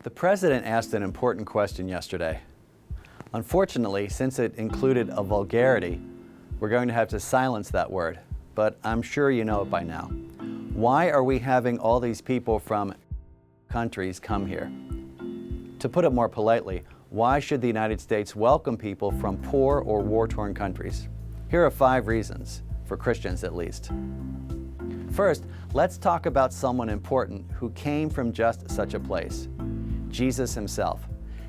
The president asked an important question yesterday. Unfortunately, since it included a vulgarity, we're going to have to silence that word, but I'm sure you know it by now. Why are we having all these people from countries come here? To put it more politely, why should the United States welcome people from poor or war-torn countries? Here are 5 reasons, for Christians at least. First, let's talk about someone important who came from just such a place. Jesus himself.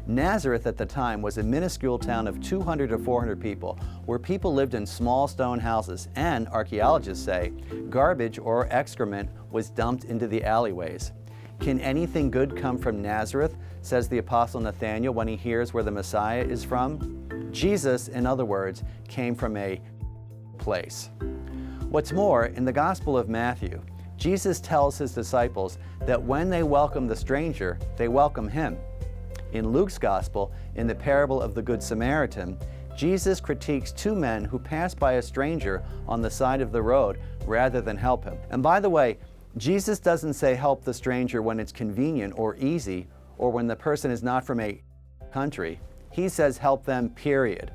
Nazareth at the time was a minuscule town of 200 to 400 people, where people lived in small stone houses, and archaeologists say garbage or excrement was dumped into the alleyways. Can anything good come from Nazareth, says the Apostle Nathanael when he hears where the Messiah is from? Jesus, in other words, came from a place. What's more, in the Gospel of Matthew, Jesus tells his disciples that when they welcome the stranger, they welcome him. In Luke's Gospel, in the parable of the Good Samaritan, Jesus critiques 2 men who pass by a stranger on the side of the road rather than help him. And by the way, Jesus doesn't say help the stranger when it's convenient or easy, or when the person is not from a country. He says help them, period.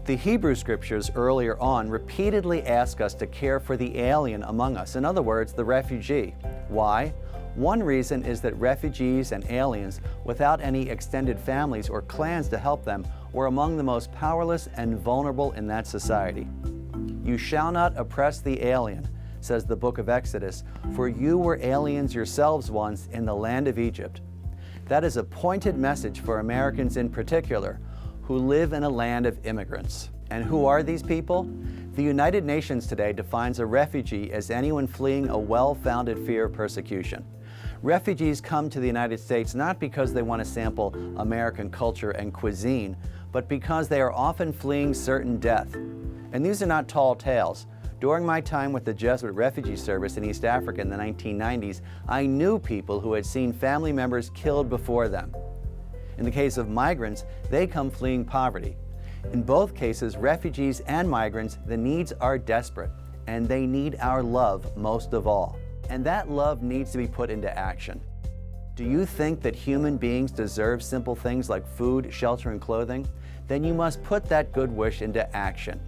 The Hebrew Scriptures earlier on repeatedly ask us to care for the alien among us, in other words, the refugee. Why? One reason is that refugees and aliens without any extended families or clans to help them were among the most powerless and vulnerable in that society. You shall not oppress the alien, says the book of Exodus, for you were aliens yourselves once in the land of Egypt. That is a pointed message for Americans in particular, who live in a land of immigrants. And who are these people? The United Nations today defines a refugee as anyone fleeing a well-founded fear of persecution. Refugees come to the United States not because they want to sample American culture and cuisine, but because they are often fleeing certain death. And these are not tall tales. During my time with the Jesuit Refugee Service in East Africa in the 1990s, I knew people who had seen family members killed before them. In the case of migrants, they come fleeing poverty. In both cases, refugees and migrants, the needs are desperate, and they need our love most of all. And that love needs to be put into action. Do you think that human beings deserve simple things like food, shelter, and clothing? Then you must put that good wish into action.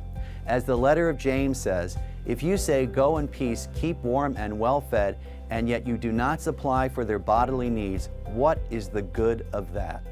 As the letter of James says, if you say, go in peace, keep warm and well fed, and yet you do not supply for their bodily needs, what is the good of that?